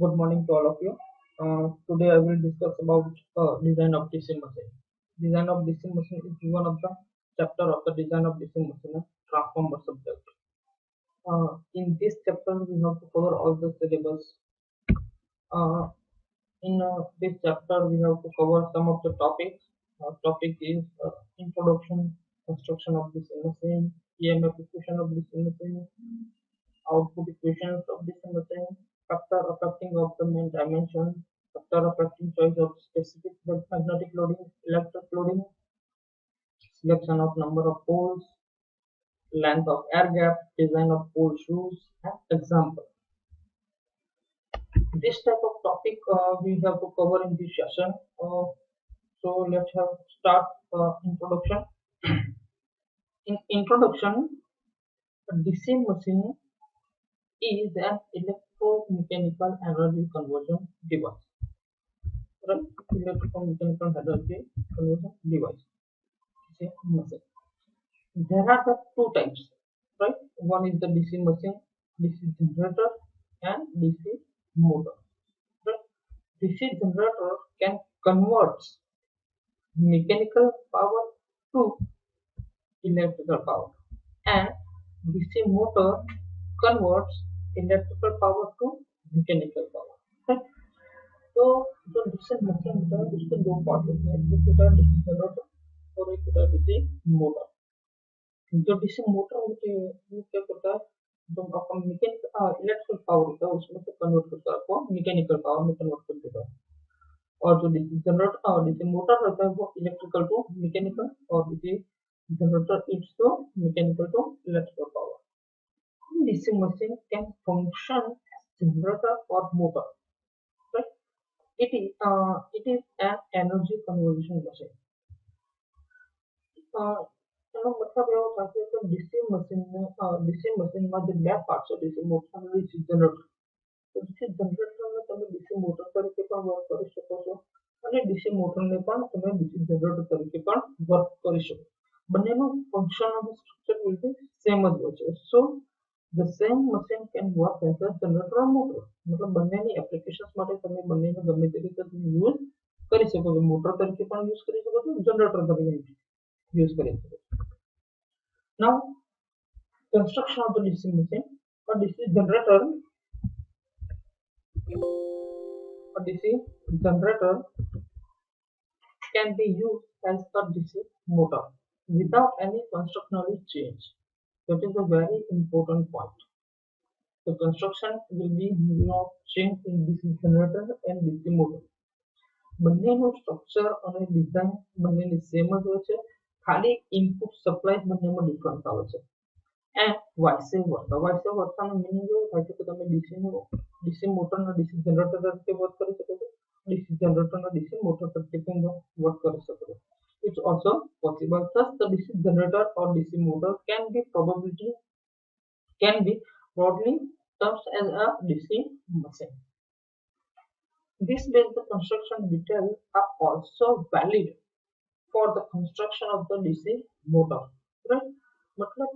Good morning to all of you. Today I will discuss about design of DC machine. Design of DC machine is one of the chapter of the design of DC machine transformer subject. In this chapter we have to cover all the syllabus. Uh, in this chapter we have to cover some of the topics. Topic is introduction, construction of DC machine, EMF equation of DC machine, output equations of this machine, factor affecting of the main dimension, factor affecting choice of specific magnetic loading, electric loading, selection of number of poles, length of air gap, design of pole shoes, and example. This type of topic we have to cover in this session. So let's have start introduction. In introduction, a DC machine is an electromechanical energy conversion device. Right? Electromechanical energy conversion device. DC machine. There are the two types, right? One is the DC machine, DC generator, and DC motor. Right? DC generator can convert mechanical power to electrical power, and DC motor converts electrical power to mechanical power. Right? तो जो decision making होता है उसके दो part होते हैं, एक होता है डीसी जनरेटर और एक होता है डीसी मोटर। जो डीसी मोटर होती है वो क्या करता है, जो अपन इलेक्ट्रिकल पावर होता है उसमें से कन्वर्ट करता है, आपको मैकेनिकल पावर में कन्वर्ट कर देता है। और जो डीसी जनरेटर और डीसी मोटर रहता है वो इलेक्ट्रिकल टू मैकेनिकल और DC generator it's to mechanical to electrical power. DC machine can function generator or motor, right? It is an energy conversion machine. એનો મતલબ એવો થશે કે ડીસી મશીનમાં જે બે પાર્ટ છે, ડીસી મોટર અને ડીસી જનરેટર, તો ડીસી જનરેટરને તમે ડીસી મોટર તરીકે પણ વર્ક કરી શકો છો અને ડીસી મોટરને પણ તમે ડીસી જનરેટર તરીકે પણ વર્ક કરી શકો। બંનેનું ફંક્શન અને સ્ટ્રક્ચર વિલ બી સેમ જ હોય છે। સો the same machine can work as a generator or motor. मतलब બંનેની એપ્લિકેશન્સ માટે તમે બંનેને ગમે તે રીતે યુઝ કરી શકો છો। મોટર તરીકે પણ યુઝ કરી શકો છો, જનરેટર તરીકે યુઝ કરી શકો છો। Now, construction of the DC machine. A DC generator, a DC generator can be used as a DC motor without any constructional change. That is a very important point. The construction will be no change in DC generator and DC motor. બંનેનું structure અને design બંનેની same જ હોય છે, ખાલી input supply બંનેમાં difference આવે છે। એન્ડ વાઇસ વર્સાનો મીનિંગ એવું થાય છે કે તમે ડીસી મોટરનો ડીસી જનરેટર તરીકે વર્ક કરી શકો છો, ડીસી જનરેટરનો ડીસી મોટર તરીકે પણ વર્ક કરી શકો છો। It's also possible. Thus, the DC generator or DC motor can be broadly termed as a DC machine. These basic construction details are also valid for the construction of the DC motor, right? मतलब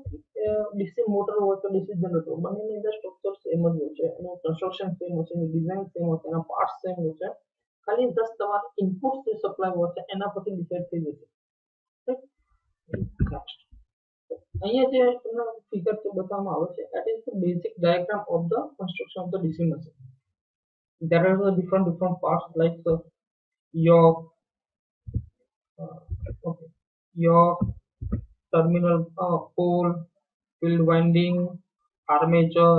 DC motor હોય તો DC generator બંનેની અંદર structure same જ હોય છે અને construction same હોય છે, ડિઝાઇન સેમ હોય છે, એના પાર્ટ સેમ હોય છે, ખાલી જસ્ટ તમારે ઇનપુટ જે સપ્લાય હોય છે એના પરથી ડિસાઇડ થઈ જશે। નેક્સ્ટ અહીંયા જે તમને ફિગર જે બતાવવામાં આવે છે that is the basic diagram of the construction of the DC machine. There are the different parts like the yoke, yoke, terminal pole, field winding, armature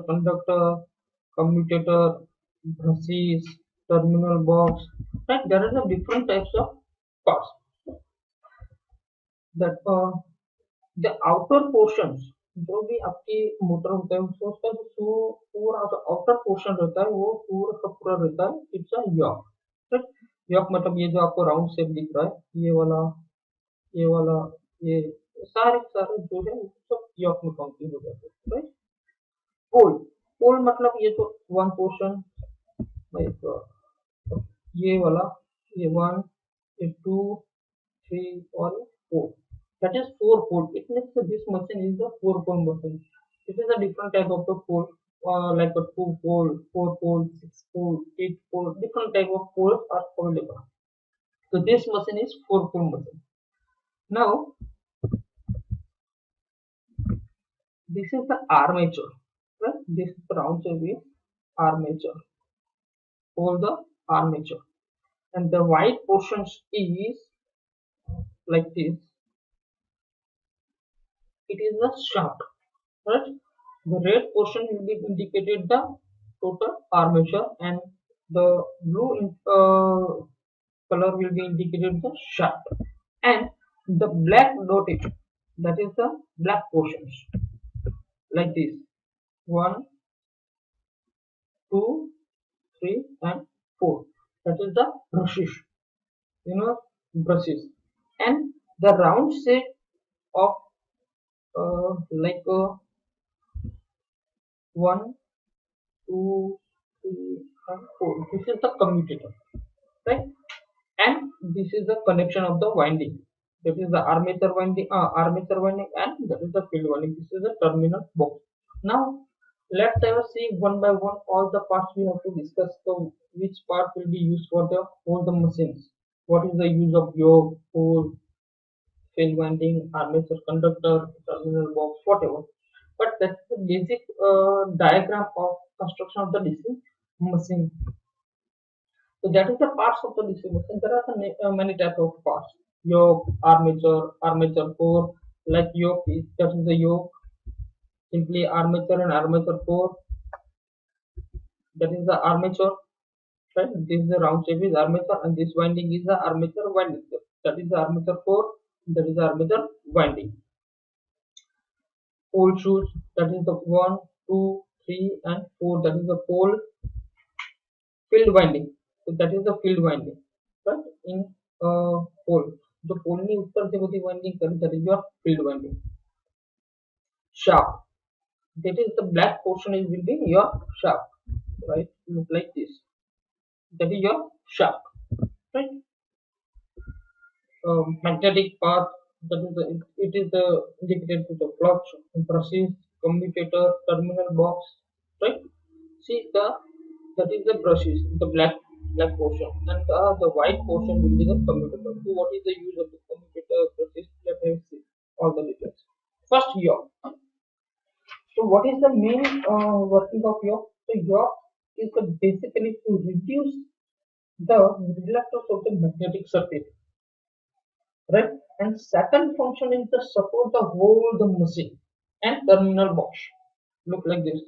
conductor, commutator, brushes, terminal box. Right? There are the different types of parts. That the outer portions जो भी आपकी motor होता है उसका जो पूरा outer portion रहता है वो पूरा का पूरा रहता है, it's a yoke. Right? Yoke मतलब ये जो आपको राउंड शेप दिख रहा है, ये वाला ये सारे जो है सब यॉक में काउंटिंग हो जाते हैं। राइट? पोल मतलब ये तो वन पोर्शन, ये वाला, ये 1, ये 2, 3 और 4, that is 4 pole. It means that this machine is the 4 pole machine. It is a different type of the pole. like a 2 pole, 4 pole, 6 pole, 8 pole, different type of poles are available. So this machine is 4 pole machine. Now this is the armature, right? This is the round shape is armature, all the armature, and the white portions is like this. It is the shaft, right? The red portion will be indicated the total armature, and the blue color will be indicated the shaft, and the black dotted, that is the black portions, like this: one, two, three, and four. That is the brushes, brushes, and the round shape of like one, two, three, and four. This is the commutator, right? And this is the connection of the winding. That is the armature winding, and that is the field winding. This is the terminal box. Now let's ever see one by one all the parts we have to discuss. So which part will be used for the all the machines? What is the use of yoke, pole, field winding, armature conductor, terminal box, whatever. But that's the basic diagram of construction of the DC machine. So that is the parts of the DC machine. There are many types of parts. Yoke, armature core. Like yoke is that is the yoke. Simply armature and armature core. That is the armature. Right? This is the round shape is armature, and this winding is the armature winding. That is the armature core. That is the armature winding. Pole shoes. That is the 1, 2, 3, and 4. That is the pole. Field winding. So that is the field winding, right? In pole. The pole ની ઉપર જે બધી winding કરે, that is your field winding. Shaft. That is the black portion is will be your shaft, right? Look like this. That is your shaft, right? Magnetic path. That is it is the indicated to the flux, brushes, commutator, terminal box, right? See that is the brushes, the black portion, and the white portion will be the commutator. So what is the use of the commutator brushes? Let us see all the details. First, yoke. So what is the main working of yoke? So yoke is basically to reduce the reluctance of the magnetic circuit, right? And second function is to support the whole the machine and terminal box. Look like this.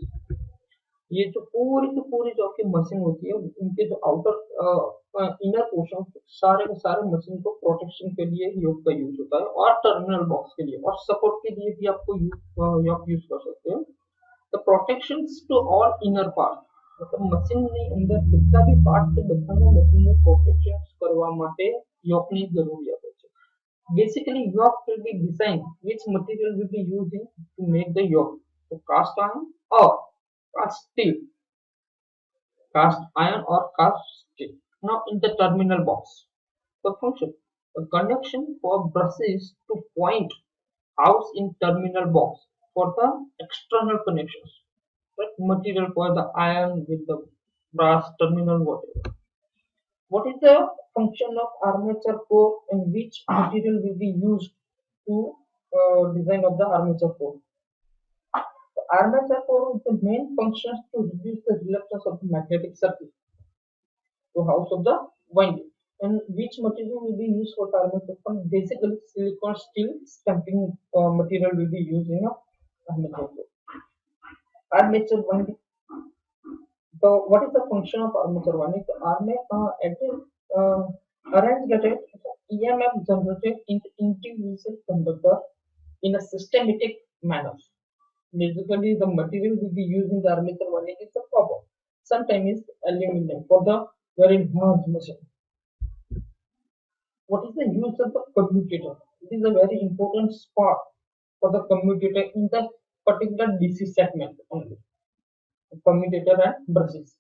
ये जो पूरी जो आपकी machine होती है, इनके जो outer inner portion सारे के सारे मशीन को प्रोटेक्शन के लिए योक का यूज होता है, और टर्मिनल बॉक्स के लिए और सपोर्ट के लिए भी आपको योक यूज कर सकते हो. The protections to all inner part, मतलब મશીન ની અંદર જેટલા બી પાર્ટ છે બધાનો મશીનને પ્રોટેક્શન કરવા માટે યોકની જરૂરિયાત હોય છે. Basically yoke will be designed which material will be used to make the yoke. So cast iron or cast steel, cast iron or cast steel. Now in the terminal box, the function, the connection for brushes to point house in terminal box for the external connections, right? Material for the iron with the brass terminal, whatever. What is the function of armature core and which material will be used to design of the armature core? The armature core is the main functions to reduce the reluctance of the magnetic circuit to house of the winding. And which material will be used for the armature core? Basically silicon steel stamping material will be used in a armature core. Armature winding. So what is the function of armature winding? So arranged EMF generated in the individual conductor in a systematic manner. Basically, the material will be used in the armature winding is the copper. Sometimes is aluminum for the very large machine. What is the use of the commutator? It is a very important part for the commutator in the particular DC segment only. Commutator and brushes,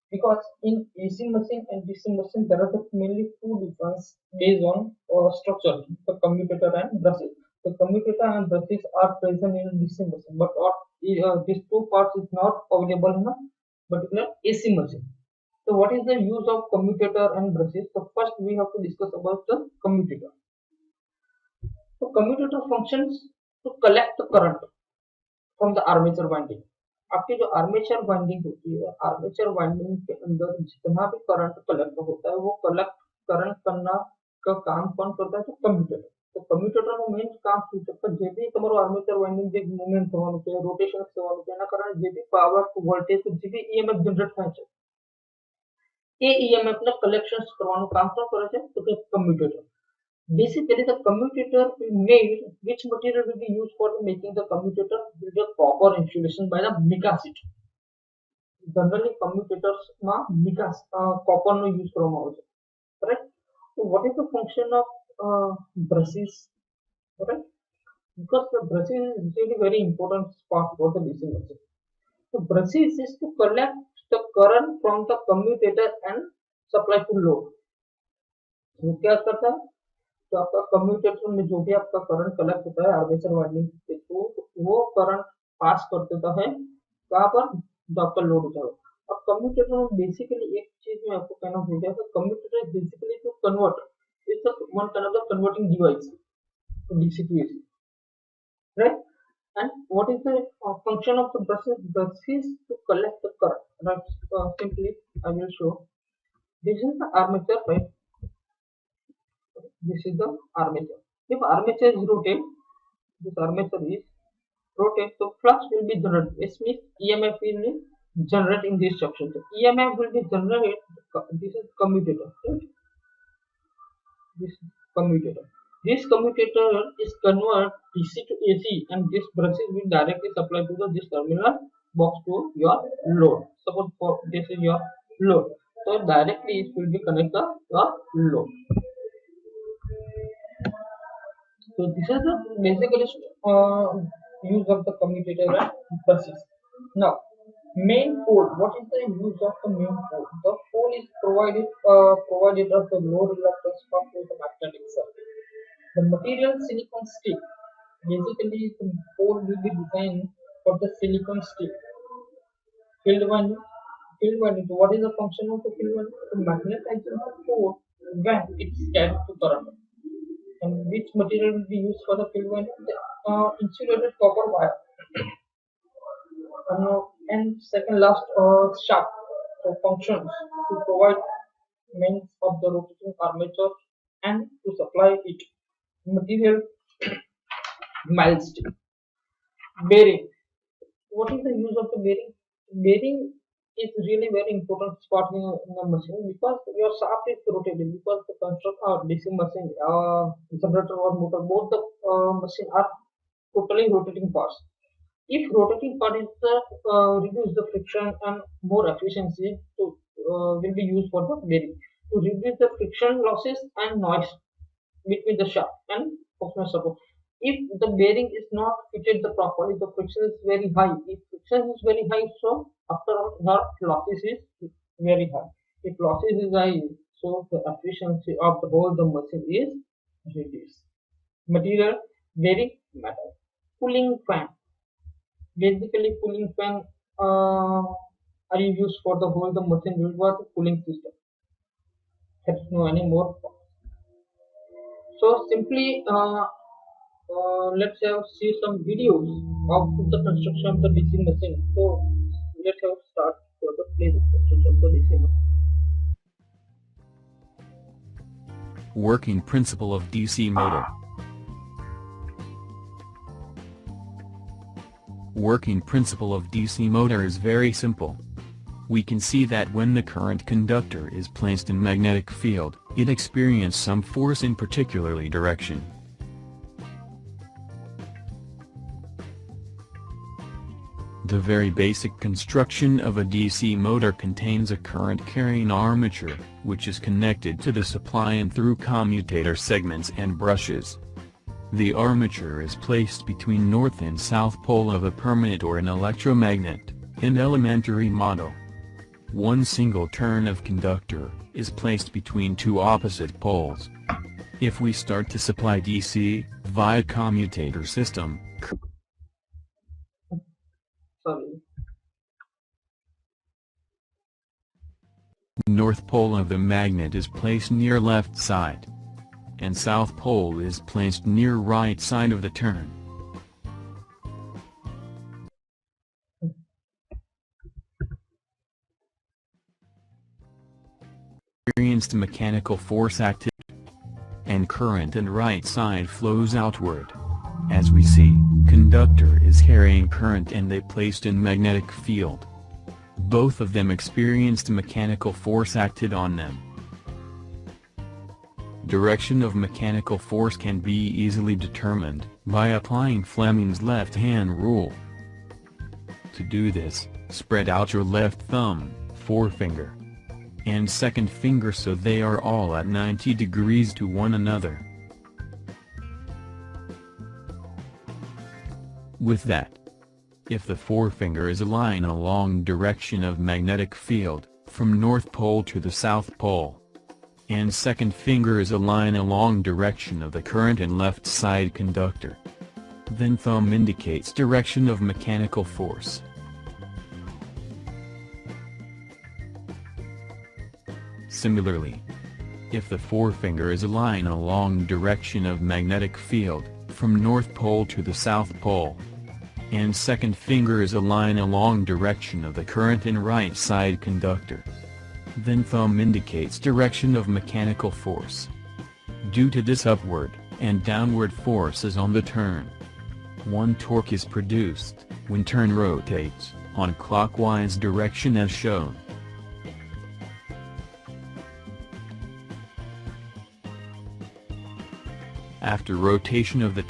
because in AC machine and DC machine there are mainly two difference based on structure, the commutator and brushes. So the commutator and brushes are present in a DC machine, but these two parts is not available in a particular AC machine. So what is the use of commutator and brushes? So first we have to discuss about the commutator. So commutator functions to collect the current from the armature winding. आपकी जो armature winding होती है, armature winding के अंदर जितना भी current collect होता है वो कलेक्ट करंट करना का काम कौन करता है? तो कम्यूटेटर. तो कम्यूटेटर નો મેઇન કામ શું છે? કે જે બી તમારો આર્મેચર વાઇન્ડિંગ જે મૂવમેન્ટ થવાનું છે, રોટેશન થવાનું છે, એના કારણે જે બી પાવર વોલ્ટેજ જે બી ઈએમએફ જનરેટ થાય છે એ ઈએમએફ ને કલેક્શન્સ કરવાનું કામ કોણ કરે છે? તો કે commutator. Basically, the commutator will made. Which material will be used for making the commutator? Will be copper insulation by the mica sheet. Generally, commutators ma mica copper no use કરવામાં આવે છે. Correct? So, what is the function of brushes? Correct? Because the brushes is really very important part for the DC machine. So, brushes is to collect the current from the commutator and supply to load. वो क्या करता है? तो आपका commutator में जो भी आपका करंट कलेक्ट होता है आर्मेचर वाइंडिंग के थ्रू, वो करंट पास कर देता है कहाँ पर? जो आपका लोड होता है. अब कम्यूटेटर में बेसिकली एक चीज में आपको कहना भूल गया, commutator is basically to convert, it's one kind of the converting device to DC to AC, right? And what is the function of the brushes? Brushes to collect the current, right? Simply I will show. This is the armature, right? This is the armature. If armature is rotate, this armature is rotate, so flux will be generated. It means EMF will be generated in this section. So EMF will be generated. This is commutator. Right? This commutator. This commutator is convert DC to AC, and this brushes will directly supply to this terminal box to your load. Suppose for this is your load, so directly it will be connected to your load. So this is the basically use of the commutator and brushes. Now, main pole. What is the use of the main pole? The pole is provided of the low reluctance pump to the magnetic circuit. The material silicon stick. Basically, the pole will be designed for the silicon stick. Field winding. Field winding. So what is the function of the field winding? To magnetize the pole when it's carried to current. And which material will be used for the field winding? Insulated copper wire. And second last shaft. So functions to provide means of the rotating armature and to supply it material mild steel. Bearing. What is the use of the bearing? Bearing is really very important part in a machine because your shaft is rotating, because the construction of DC machine, generator or motor, both the machine are totally rotating parts. If rotating part is reduce the friction and more efficiency, so will be used for the bearing to reduce the friction losses and noise between the shaft and functional support. If the bearing is not fitted the properly, the friction is very high. If friction is very high, so after all, losses is very high. If losses is high, so the efficiency of the whole the machine is reduced. Material, bearing, metal. Cooling fan. Basically, cooling fan are used for the whole the machine will work cooling system. There's no any more. So simply let's have see some videos of the construction of the DC machine. So let's have start for the place of construction of the DC machine. Working principle of DC motor. Working principle of DC motor is very simple. We can see that when the current conductor is placed in magnetic field, it experiences some force in particularly direction. The very basic construction of a DC motor contains a current-carrying armature, which is connected to the supply and through commutator segments and brushes. The armature is placed between north and south pole of a permanent or an electromagnet, in elementary model. One single turn of conductor is placed between two opposite poles. If we start to supply DC via commutator system. Sorry. North pole of the magnet is placed near left side, and south pole is placed near right side of the turn. Experienced mechanical force activity, and current and right side flows outward. As we see, conductor is carrying current and they placed in magnetic field. Both of them experienced mechanical force acted on them. Direction of mechanical force can be easily determined by applying Fleming's left-hand rule. To do this, spread out your left thumb, forefinger, and second finger so they are all at 90 degrees to one another. With that, if the forefinger is aligned along direction of magnetic field, from north pole to the south pole, and second finger is aligned along direction of the current and left side conductor, then thumb indicates direction of mechanical force. Similarly, if the forefinger is aligned along direction of magnetic field, from north pole to the south pole, and second finger is aligned along direction of the current and right side conductor, then thumb indicates direction of mechanical force. Due to this upward and downward forces on the turn, one torque is produced when turn rotates on clockwise direction as shown. After rotation of the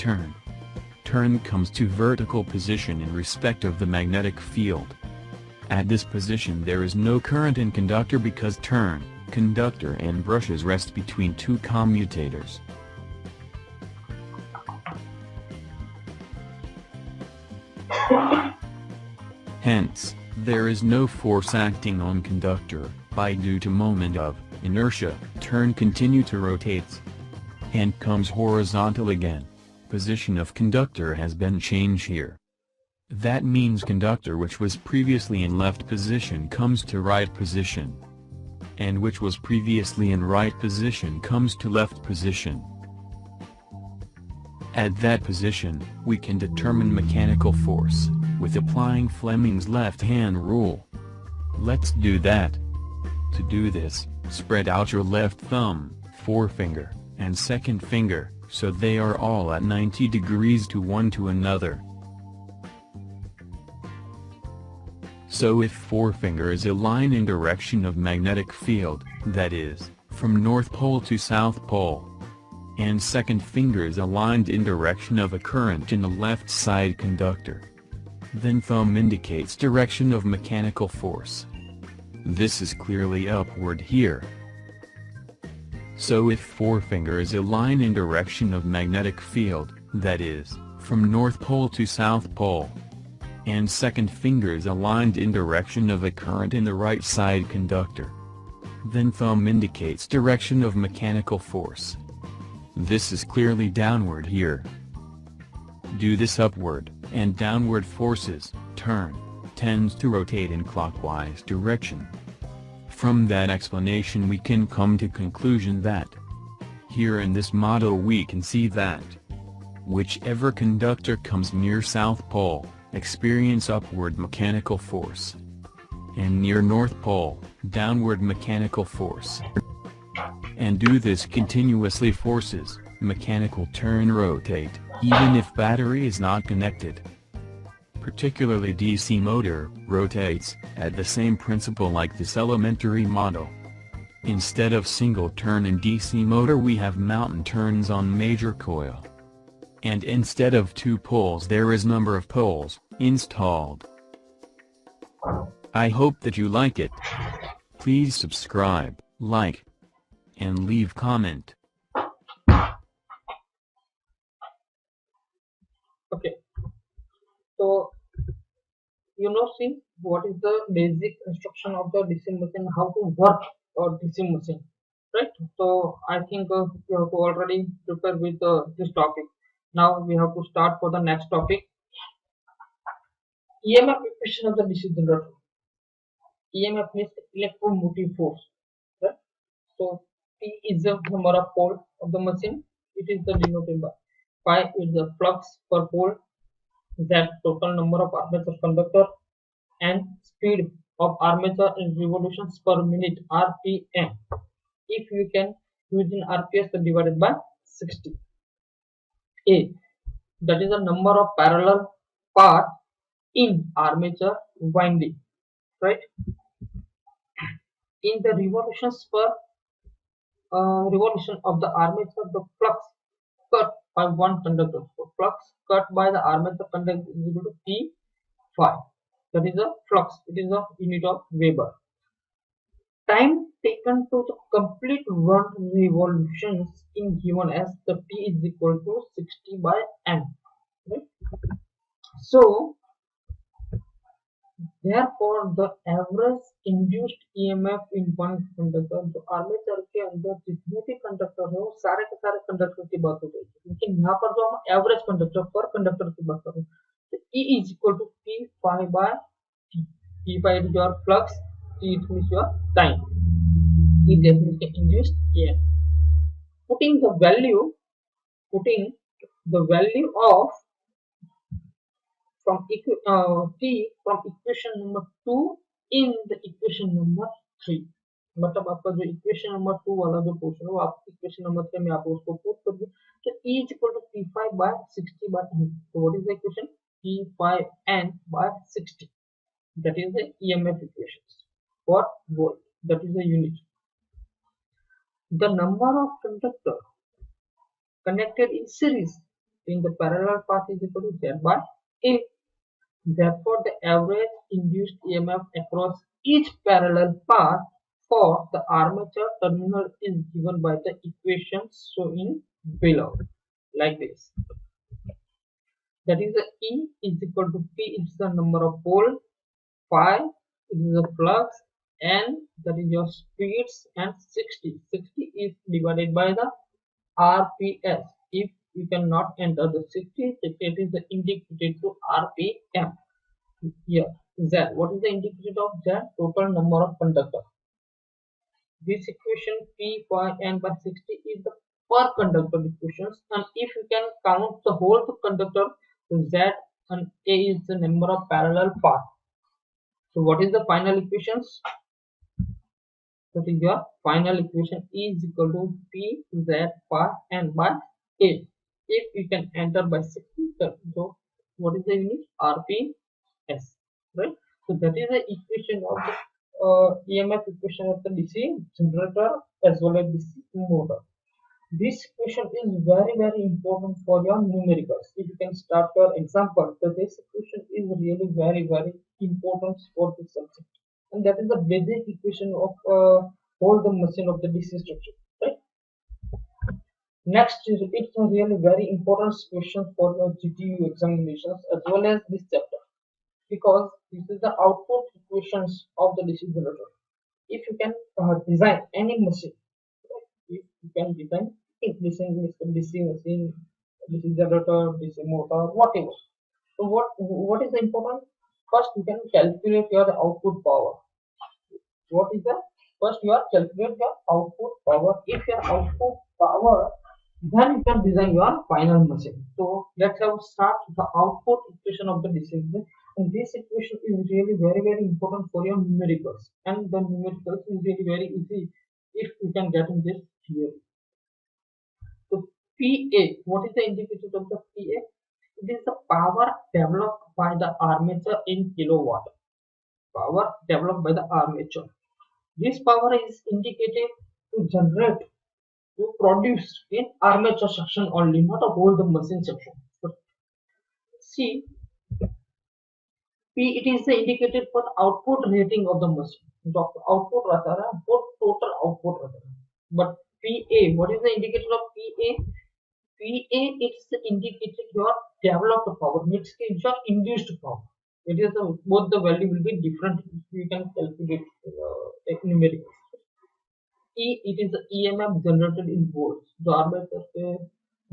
turn comes to vertical position in respect of the magnetic field. At this position there is no current in conductor because turn, conductor and brushes rest between two commutators. Hence, there is no force acting on conductor, by due to moment of inertia, turn continue to rotate and comes horizontal again. Position of conductor has been changed here. That means conductor which was previously in left position comes to right position, and which was previously in right position comes to left position. At that position, we can determine mechanical force, with applying Fleming's left-hand rule. Let's do that. To do this, spread out your left thumb, forefinger, and second finger, so they are all at 90 degrees to one to another. So if forefinger is aligned in direction of magnetic field, that is, from north pole to south pole, and second finger is aligned in direction of a current in the left side conductor, then thumb indicates direction of mechanical force. This is clearly upward here. So if forefinger is aligned in direction of magnetic field, that is, from north pole to south pole, and second finger is aligned in direction of a current in the right side conductor, then thumb indicates direction of mechanical force. This is clearly downward here. Do this upward and downward forces, turn, tends to rotate in clockwise direction. From that explanation we can come to conclusion that, here in this model we can see that, whichever conductor comes near south pole, experience upward mechanical force, and near north pole, downward mechanical force. And do this continuously forces, mechanical turn rotate, even if battery is not connected. Particularly DC motor, rotates, at the same principle like this elementary model. Instead of single turn in DC motor we have mountain turns on major coil. And instead of 2 poles there is number of poles, installed. I hope that you like it. Please subscribe, like, and leave comment. Okay. So, see what is the basic instruction of the DC machine, how to work a DC machine, right? So I think you have to already prepare with this topic. Now we have to start for the next topic. EMF equation of the DC generator. EMF means electromotive force. Right? So P is the number of pole of the machine. It is the denoted by phi is the flux per pole. Z total number of armature conductor and speed of armature in revolutions per minute RPM. If you can use in RPS divided by 60. A, that is the number of parallel paths in armature winding, right? In the revolutions per revolution of the armature, the flux cut by one conductor. So flux cut by the armature conductor is equal to P phi. That is the flux. It is the unit of Weber. Time taken to the complete one revolutions in given as the T is equal to 60 by N. Right? So therefore the average induced EMF in one conductor, जो armature के अंदर जितने भी conductor है वो सारे के सारे कंडक्टर की बात हो रही है, लेकिन यहाँ पर जो हम एवरेज कंडक्टर पर कंडक्टर की बात कर रहे हैं, तो E is equal to P phi by T. P phi is your flux, T is your time. E that is the induced EMF. Putting the value of from T from equation number 2 in the equation number 3. मतलब आपका जो equation number 2 वाला जो portion है वो आप equation number 3 में आप उसको पुट कर दो, तो E is equal to P5 by 60 by N. So what is the equation? P5N by 60. That is the EMF equations for volt. That is the unit. The number of conductor connected in series in the parallel path is equal to Z by A. Therefore, the average induced EMF across each parallel path for the armature terminal is given by the equations shown below, like this. That is, the E is equal to P is the number of pole, phi is the flux, and that is your speeds, and 60 is divided by the RPS. If you cannot enter the 60, it is indicated to RPM. Here Z, what is the indicator of Z? Total number of conductor. This equation P phi N by 60 is the per conductor equations, and if you can count the whole conductor, Z and A is the number of parallel path. So what is the final equations? That is your final equation. E is equal to P Z phi N by A. If you can enter by 60, so what is the unit? RPS, right? So that is the equation of the EMF equation of the DC generator as well as DC motor. This equation is very important for your numericals. If you can start your example, so this equation is really very important for this subject, and that is the basic equation of whole the machine of the DC structure, right? Next is it's a really very important question for your GTU examinations as well as this chapter, because this is the output equations of the DC generator. If you can design any machine, if you can design DC machine, DC generator, DC motor, whatever. So what is the important? First, you can calculate your output power. What is the first? You are calculate your output power. If your output power, then you can design your final machine. So let's have start the output equation of the DC. And this equation is really very important for your numericals, and the numericals is really very easy if you can get in this theory. So PA, what is the indicator of the PA? It is the power developed by the armature in kilowatt. Power developed by the armature. This power is indicated to generate, to produce in armature section only, not a whole the machine section. But see, P, it is the indicated for the output rating of the machine. जो output रहता है वो total output रहता है. But PA, what is the indicator of PA? PA is the indicator your developed power, means your induced power. It is both the value will be different. You can calculate numerically. E, it is the EMF generated in volts. जो armature के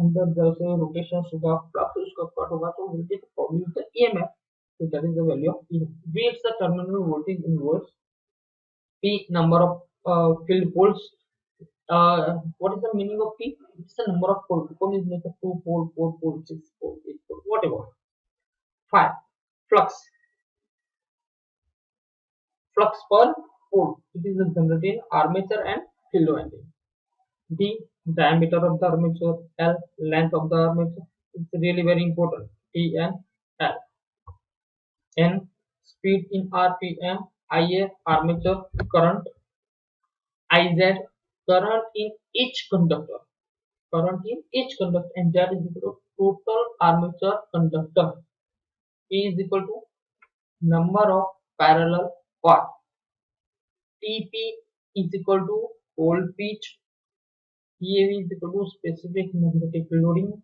अंदर जैसे rotation होगा, flux उसका cut होगा, तो voltage produce the EMF, so that is the value of EMF. V is the terminal voltage in volts. P number of field poles. What is the meaning of P? It's the number of poles. Pole is like a 2 pole, 4 pole, 6 pole, 8 pole, whatever. 5. Flux. Flux per pole. It is generated in armature and field winding. D. Diameter of the armature. L. Length of the armature. It's really very important. T and L. N. Speed in RPM. IA. Armature current. IZ. Current in each conductor. Current in each conductor, and that is equal to total armature conductor. P is equal to number of parallel path. TP is equal to pole pitch. PAV is equal to specific magnetic loading.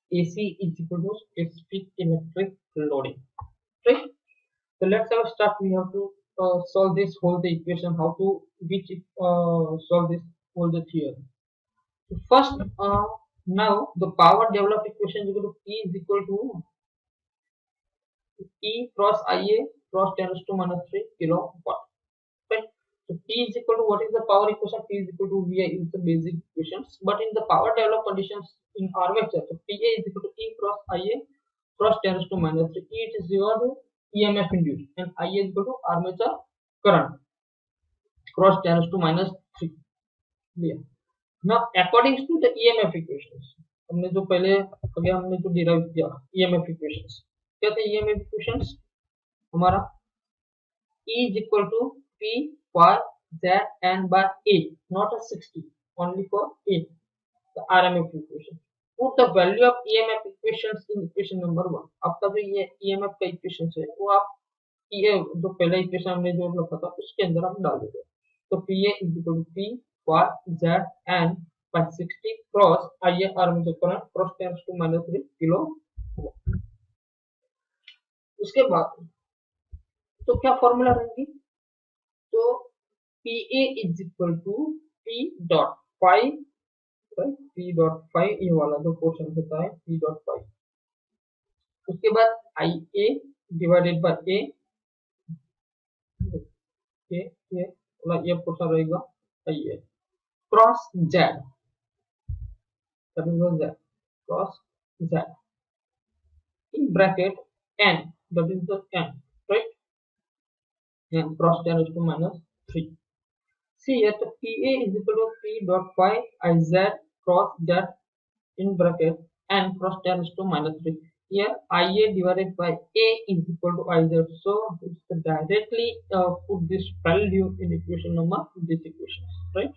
AC is equal to specific electric loading. Right? So let's have a start. We have to solve this whole the equation. How to solve this whole the theory. So first, now the power developed equation is equal to P is equal to E cross IA cross 10 raised to minus 3 kilowatt. Right? So P is equal to, what is the power equation? P is equal to VI is the basic equations. But in the power developed conditions in armature, so PA is equal to E cross IA cross 10 raised to minus 3. E, it is your EMF induced, and IA is equal to armature current cross 10 raised to minus 3. Clear? Now according to the EMF equations, हमने जो पहले अभी हमने जो derive किया EMF equations, क्या थे EMF equations? हमारा E is equal to P for Z and by A, not a 60, only for A, the RMF equation. Put the value of EMF equations in equation number 1. आपका जो ये EMF का equations है वो आप ये जो पहला equation हमने जो लिखा था उसके अंदर हम डाल देते हैं. तो PA is equal to P for Z and by 60 cross IA armature current cross 10 to minus 3 kilo. उसके बाद तो क्या फॉर्मूला रहेगी? तो PA is equal to P dot phi, right? P dot phi ये वाला जो पोर्शन होता है P dot phi. उसके बाद IA divided by A, ये पोर्शन रहेगा IA cross Z, that is Z cross Z in bracket N, that is the N, right? And cross 10 raised to minus 3. See here, the PA is equal to P dot phi IZ cross Z in bracket N cross 10 raised to minus 3. Here IA divided by A is equal to IZ. So it's directly put this value in equation number, this equation, right?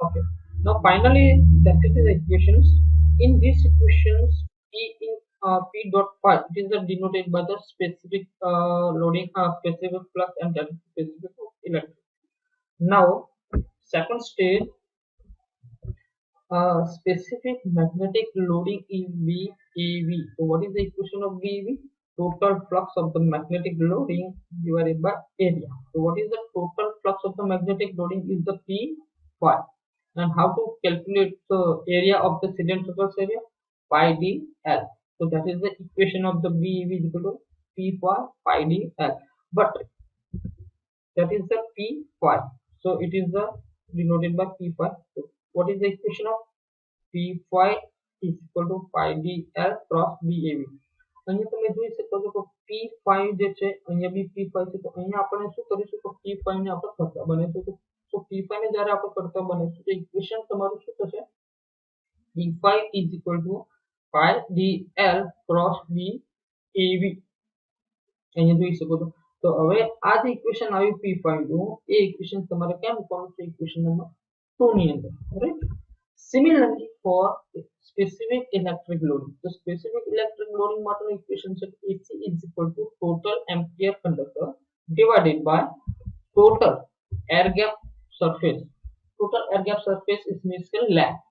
Okay. Now finally that is the equations. In these equations, P dot phi, it is denoted by the specific loading, specific flux, and that is specific electric. Now second stage, specific magnetic loading is VAV. So what is the equation of VAV? Total flux of the magnetic loading divided by area. So what is the total flux of the magnetic loading is the P phi. And how to calculate the area of the cylindrical area? Pi d L. So that is the equation of the VAV is equal to P phi d L. But that is the P phi. So it is the denoted by P phi. So what is the equation of P phi is equal to pi d L cross VAV. અહીંયા તમે જોઈ શકો છો કે P5 જે છે અહીંયા બી P5 છે, તો અહીંયા આપણે શું કરીશું તો P5 ને આપણે કરતા બનીશું. તો P5 ને જ્યારે આપણે કરતા બનીશું તો ઇક્વેશન તમારું શું થશે? P5 is equal to pi d L cross VAV. અહીંયા જોઈ શકો છો. તો હવે આ જે ઇક્વેશન આવ્યું P5 નું એ ઇક્વેશન તમારે ક્યાં મૂકવાનું છે? ઇક્વેશન નંબર 2 ની અંદર, right? Similarly for specific electric loading, the specific electric loading matter equation is AC is equal to total ampere conductor divided by total air gap surface. Total air gap surface is basically length.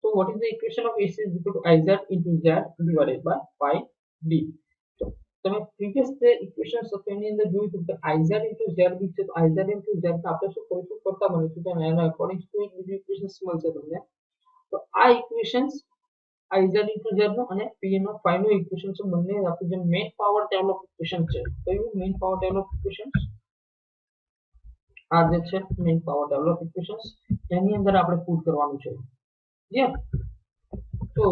So what is the equation of AC is equal to IZ into Z divided by pi d. So તમે previous the equations of એની અંદર જોયું તો IZ into Z બી છે, તો IZ into Z આપણે શું કરીશું? કરતા બનીશું, તો એના અકોર્ડિંગ ટુ એક બીજી ઇક્વેશન્સ મળશે તમને. તો આ ઇક્વેશન્સ iz into z નો અને p નો phi નો ઇક્વેશન છે બંને આપણું જે main power table of equation છે કયું main power table of equations આ જે છે main power table of equations એની અંદર આપણે પુટ કરવાનું છે યસ તો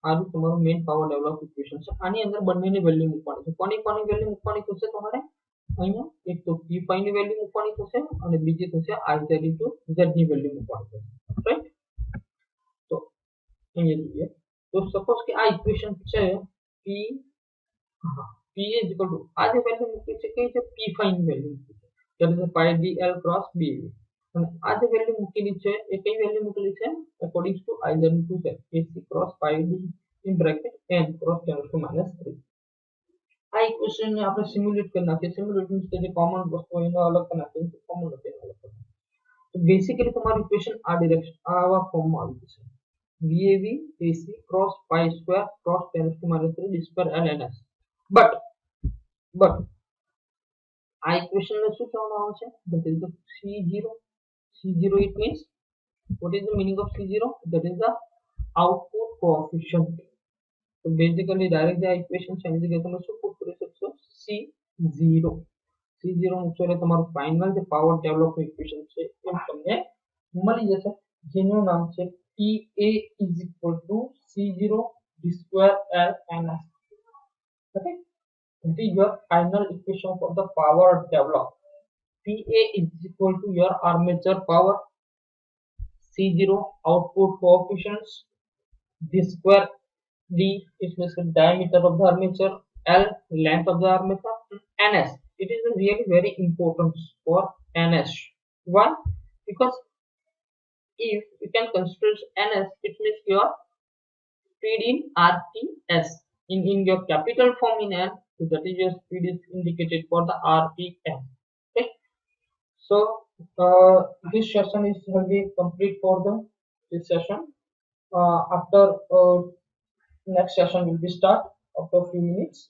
આ જ તમારું main power table of equation છે આની અંદર બંનેની વેલ્યુ મૂકવાની છે કોની વેલ્યુ મૂકવાની થશે તમારે અહીંયા એક તો p5 ની વેલ્યુ મૂકવાની થશે અને બીજી થશે iz into z ની વેલ્યુ મૂકવાની થશે રાઈટ તો અહીંયા જોઈએ તો સપોઝ કે આ ઇક્વેશન છે p p is equal to આ જે વેલ્યુ મૂકી છે કઈ છે p5 ની વેલ્યુ મૂકી છે that is pi dl cross dv અને આ જે વેલ્યુ મૂકેલી છે એ કઈ વેલ્યુ મૂકેલી છે according to iz into z ac cross pi d in bracket n cross 10 to minus 3 આ ઇક્વેશન ને આપણે સિમ્યુલેટ કરી નાખીએ સિમ્યુલેટ મીન્સ કે જે કોમન વસ્તુ એને અલગ કરી નાખીએ કોમન વસ્તુ એને અલગ કરી તો બેસિકલી તમારું ઇક્વેશન આ ડિરેક્શન આવા ફોર્મમાં આવી જશે vav ac cross pi square cross 10 to minus 3 d square lns but આ ઇક્વેશન ને શું કહેવામાં આવે છે that is the c0 it means what is the meaning of c0 that is the output coefficient so basically direct the equation છે એની જગ્યાએ તમે શું પુટ કરી શકશો c0 મૂકશો એટલે તમારું ફાઇનલ જે પાવર ડેવલપ ઇક્વેશન છે એ તમને મળી જશે જેનું નામ છે pa is equal to c0 d square lns okay that is your final equation for the power develop pa is equal to your armature power c0 output coefficients d square d is the diameter of the armature l length of the armature ns it is really very important for ns why because if you can consider ns it means your speed in rps in your capital form in n so that is your speed is indicated for the rpm okay so this session is will be complete for this session after next session will be start after a few minutes